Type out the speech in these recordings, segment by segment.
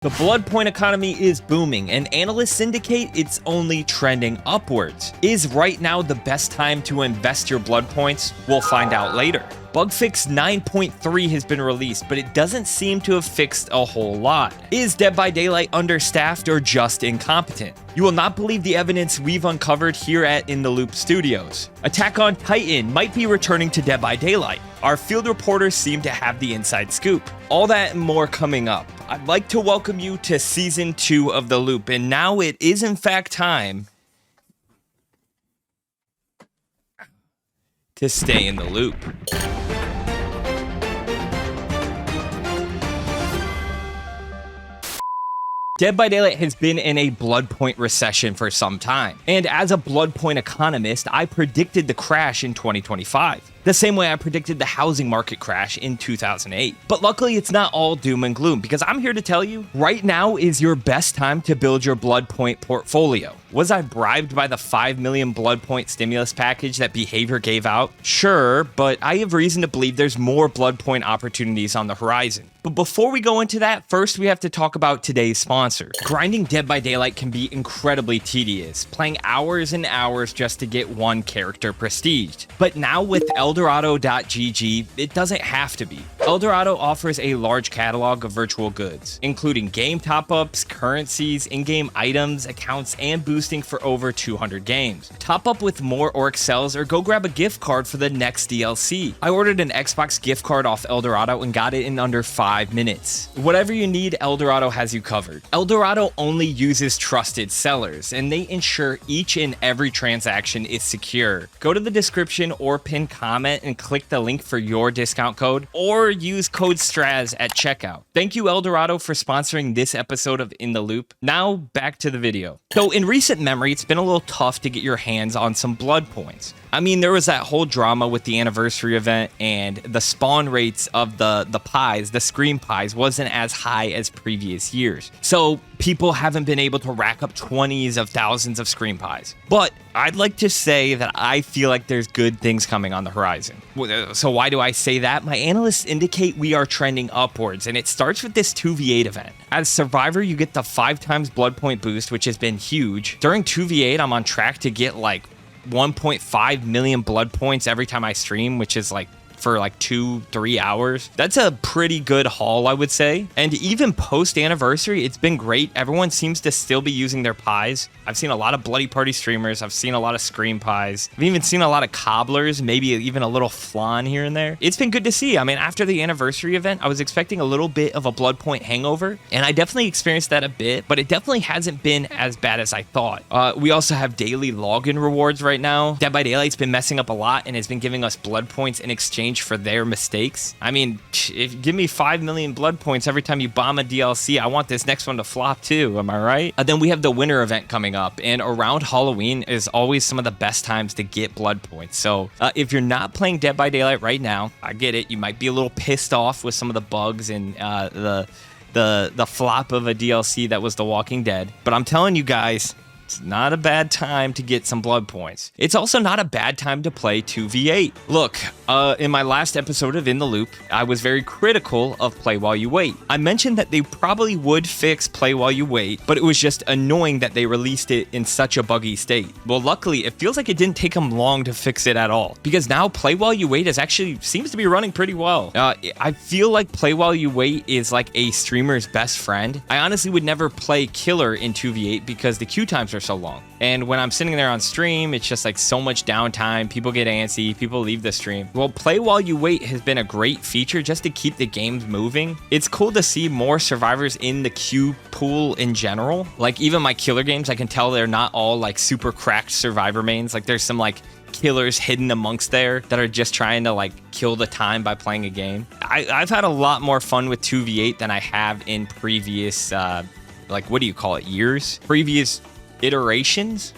The Bloodpoint economy is booming, and analysts indicate it's only trending upwards. Is right now the best time to invest your Bloodpoints? We'll find out later. Bug fix 9.3 has been released, but it doesn't seem to have fixed a whole lot. Is Dead by Daylight understaffed or just incompetent? You will not believe the evidence we've uncovered here at In the Loop Studios. Attack on Titan might be returning to Dead by Daylight. Our field reporters seem to have the inside scoop. All that and more coming up. I'd like to welcome you to Season 2 of The Loop, and now it is in fact time to stay in the loop. Dead by Daylight has been in a Bloodpoint recession for some time, and as a Bloodpoint economist, I predicted the crash in 2025. The same way I predicted the housing market crash in 2008. But luckily, it's not all doom and gloom, because I'm here to tell you, right now is your best time to build your Bloodpoint portfolio. Was I bribed by the 5 million Bloodpoint stimulus package that Behavior gave out? Sure, but I have reason to believe there's more Bloodpoint opportunities on the horizon. But before we go into that, first we have to talk about today's sponsor. Grinding Dead by Daylight can be incredibly tedious, playing hours and hours just to get one character prestiged. But now with Eldorado.gg, it doesn't have to be. Eldorado offers a large catalog of virtual goods, including game top-ups, currencies, in-game items, accounts, and boosting for over 200 games. Top up with more or excels or go grab a gift card for the next DLC. I ordered an Xbox gift card off Eldorado and got it in under 5 minutes. Whatever you need, Eldorado has you covered. Eldorado only uses trusted sellers, and they ensure each and every transaction is secure. Go to the description or pinned comment and click the link for your discount code, or use code STRAZ at checkout. Thank you, Eldorado, for sponsoring this episode of In the Loop. Now, back to the video. So, in recent memory, it's been a little tough to get your hands on some Bloodpoints. I mean, there was that whole drama with the anniversary event, and the spawn rates of the pies, the scream pies, wasn't as high as previous years. So people haven't been able to rack up 20s of thousands of scream pies. But I'd like to say that I feel like there's good things coming on the horizon. So why do I say that? My analysts indicate we are trending upwards, and it starts with this 2v8 event. As Survivor, you get the 5 times Bloodpoint boost, which has been huge. During 2v8, I'm on track to get like 1.5 million Bloodpoints every time I stream, which is like for like 2-3 hours. That's a pretty good haul, I would say. And even post anniversary, it's been great. Everyone seems to still be using their pies. I've seen a lot of Bloody Party streamers. I've seen a lot of scream pies. I've even seen a lot of cobblers, maybe even a little flan here and there. It's been good to see. I mean, after the anniversary event, I was expecting a little bit of a Bloodpoint hangover, and I definitely experienced that a bit, but it definitely hasn't been as bad as I thought. We also have daily login rewards right now. Dead by Daylight's been messing up a lot and has been giving us Bloodpoints in exchange for their mistakes. I mean, if give me 5 million Bloodpoints every time you bomb a DLC, I want this next one to flop too, am I right? Then we have the winter event coming up, and around Halloween is always some of the best times to get Bloodpoints. So if you're not playing Dead by Daylight right now, I get it, you might be a little pissed off with some of the bugs and the flop of a DLC that was The Walking Dead, but I'm telling you guys, it's not a bad time to get some Bloodpoints. It's also not a bad time to play 2v8. Look, in my last episode of In the Loop, I was very critical of Play While You Wait. I mentioned that they probably would fix Play While You Wait, but it was just annoying that they released it in such a buggy state. Well, luckily, it feels like it didn't take them long to fix it at all, because now Play While You Wait seems to be running pretty well. I feel like Play While You Wait is like a streamer's best friend. I honestly would never play Killer in 2v8 because the queue times are so long. And when I'm sitting there on stream, it's just like so much downtime. People get antsy, people leave the stream. Well, Play While You Wait has been a great feature just to keep the games moving. It's cool to see more survivors in the queue pool in general. Like even my killer games, I can tell they're not all like super cracked survivor mains. Like there's some like killers hidden amongst there that are just trying to like kill the time by playing a game. I've had a lot more fun with 2v8 than I have in previous, like what do you call it, years? Previous iterations.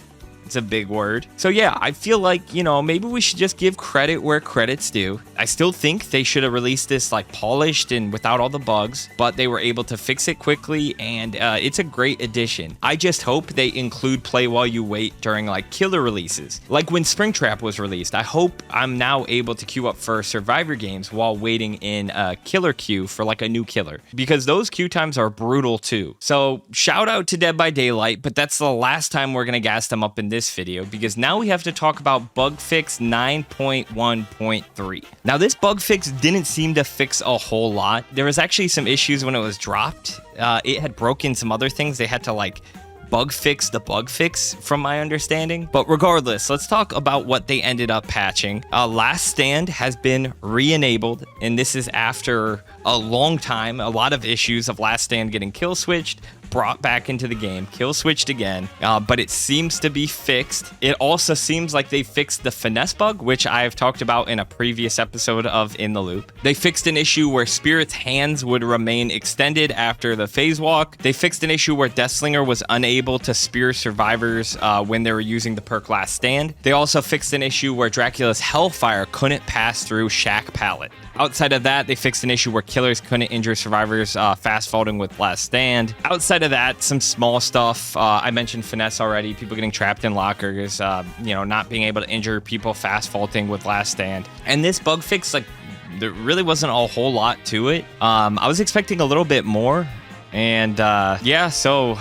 It's a big word. So yeah, I feel like, maybe we should just give credit where credit's due. I still think they should have released this like polished and without all the bugs, but they were able to fix it quickly, and it's a great addition. I just hope they include play while you wait during like killer releases. Like when Springtrap was released, I hope I'm now able to queue up for Survivor games while waiting in a killer queue for like a new killer, because those queue times are brutal too. So shout out to Dead by Daylight, but that's the last time we're gonna gas them up in this video, because now we have to talk about bug fix 9.1.3. Now this bug fix didn't seem to fix a whole lot. There was actually some issues when it was dropped. It had broken some other things. They had to like bug fix the bug fix from my understanding. But regardless, let's talk about what they ended up patching. Last Stand has been re-enabled, and this is after a long time, a lot of issues of Last Stand getting kill switched, brought back into the game, kill switched again, but it seems to be fixed. It also seems like they fixed the finesse bug, which I've talked about in a previous episode of In the Loop. They fixed an issue where Spirit's hands would remain extended after the phase walk. They fixed an issue where Deathslinger was unable to spear survivors when they were using the perk Last Stand. They also fixed an issue where Dracula's Hellfire couldn't pass through Shack Pallet. Outside of that, they fixed an issue where killers couldn't injure survivors fast faulting with Last Stand. Outside of that, some small stuff. I mentioned finesse already, people getting trapped in lockers, not being able to injure people fast faulting with Last Stand. And this bug fix, like, there really wasn't a whole lot to it. I was expecting a little bit more, and so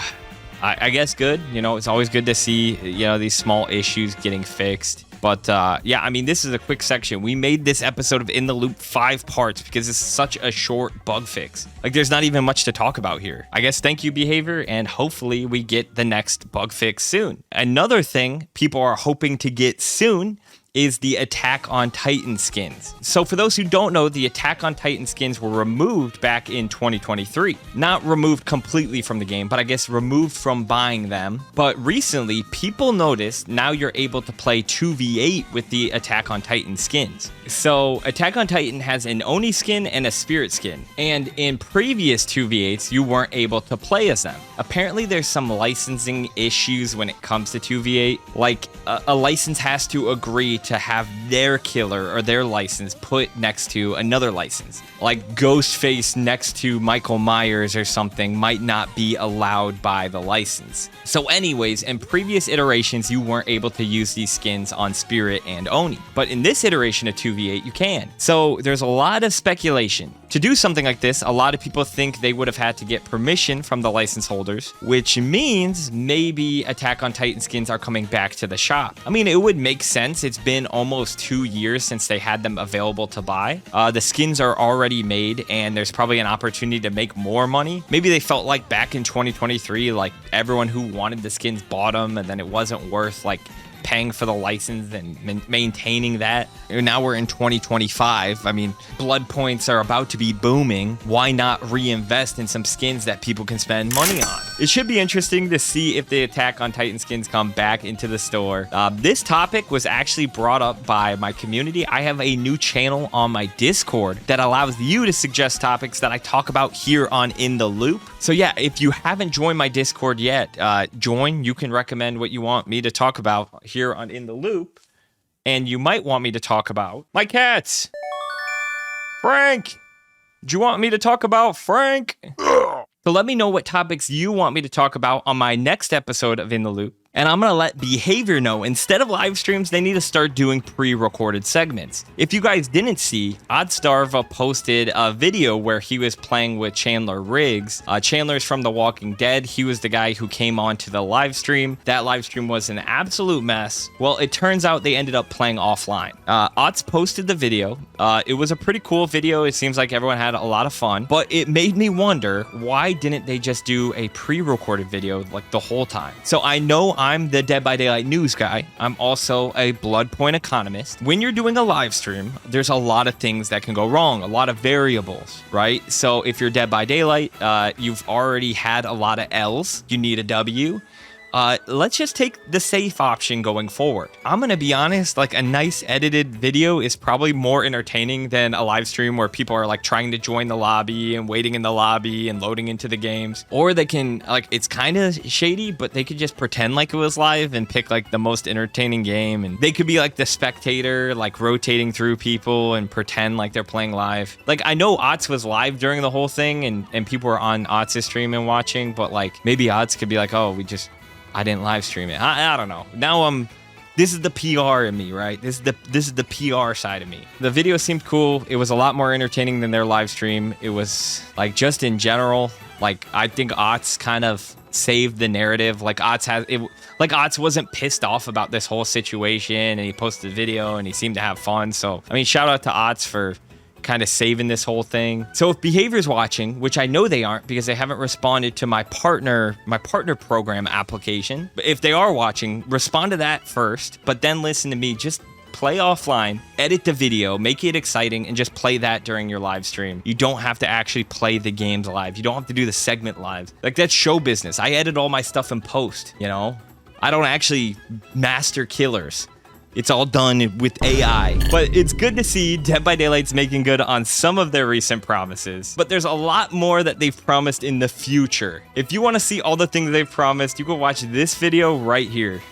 I guess good. It's always good to see, these small issues getting fixed. But this is a quick section. We made this episode of In the Loop 5 parts because it's such a short bug fix. Like, there's not even much to talk about here. I guess thank you, behavior, and hopefully we get the next bug fix soon. Another thing people are hoping to get soon is the Attack on Titan skins. So for those who don't know, the Attack on Titan skins were removed back in 2023. Not removed completely from the game, but I guess removed from buying them. But recently, people noticed now you're able to play 2v8 with the Attack on Titan skins. So Attack on Titan has an Oni skin and a Spirit skin. And in previous 2v8s, you weren't able to play as them. Apparently there's some licensing issues when it comes to 2v8. Like a license has to agree to have their killer or their license put next to another license. Like Ghostface next to Michael Myers or something might not be allowed by the license. So anyways, in previous iterations, you weren't able to use these skins on Spirit and Oni. But in this iteration of 2v8, you can. So there's a lot of speculation. To do something like this, a lot of people think they would have had to get permission from the license holders, which means maybe Attack on Titan skins are coming back to the shop. I mean, it would make sense. It's been almost 2 years since they had them available to buy. The skins are already made, and there's probably an opportunity to make more money. Maybe they felt like back in 2023, like everyone who wanted the skins bought them, and then it wasn't worth like paying for the license and maintaining that. Now we're in 2025. I mean, Bloodpoints are about to be booming. Why not reinvest in some skins that people can spend money on? It should be interesting to see if the Attack on Titan skins come back into the store. This topic was actually brought up by my community. I have a new channel on my Discord that allows you to suggest topics that I talk about here on In the Loop. So yeah, if you haven't joined my Discord yet, join. You can recommend what you want me to talk about here on In the Loop, and you might want me to talk about my cats. Frank, do you want me to talk about Frank? So let me know what topics you want me to talk about on my next episode of In the Loop. And I'm going to let behavior know, instead of live streams, they need to start doing pre-recorded segments. If you guys didn't see, Oddstarva posted a video where he was playing with Chandler Riggs. Chandler's from The Walking Dead. He was the guy who came on to the live stream. That live stream was an absolute mess. Well, it turns out they ended up playing offline. Odds posted the video. It was a pretty cool video. It seems like everyone had a lot of fun, but it made me wonder, why didn't they just do a pre-recorded video like the whole time? So I know I'm the Dead by Daylight news guy. I'm also a Bloodpoint economist. When you're doing a live stream, there's a lot of things that can go wrong, a lot of variables, right? So if you're Dead by Daylight, you've already had a lot of L's. You need a W. let's just take the safe option going forward. I'm gonna be honest, like a nice edited video is probably more entertaining than a live stream where people are like trying to join the lobby and waiting in the lobby and loading into the games. Or they can, like, it's kind of shady, but they could just pretend like it was live and pick like the most entertaining game. And they could be like the spectator, like rotating through people and pretend like they're playing live. Like, I know Otz was live during the whole thing and people were on Otz's stream and watching, but like maybe Otz could be like, oh, I didn't live stream it. I don't know. Now this is the PR in me, right? This is the PR side of me. The video seemed cool. It was a lot more entertaining than their live stream. It was like, just in general, like, I think Otz kind of saved the narrative. Like Otz wasn't pissed off about this whole situation, and he posted a video and he seemed to have fun. So I mean, shout out to Otz for kind of saving this whole thing. So if Behavior's watching, which I know they aren't because they haven't responded to my partner program application, but if they are watching, respond to that first, but then listen to me. Just play offline, edit the video, make it exciting, and just play that during your live stream. You don't have to actually play the games live. You don't have to do the segment live. Like, that's show business. I edit all my stuff in post, you know? I don't actually master killers. It's all done with AI. But it's good to see Dead by Daylight's making good on some of their recent promises. But there's a lot more that they've promised in the future. If you want to see all the things they've promised, you can watch this video right here.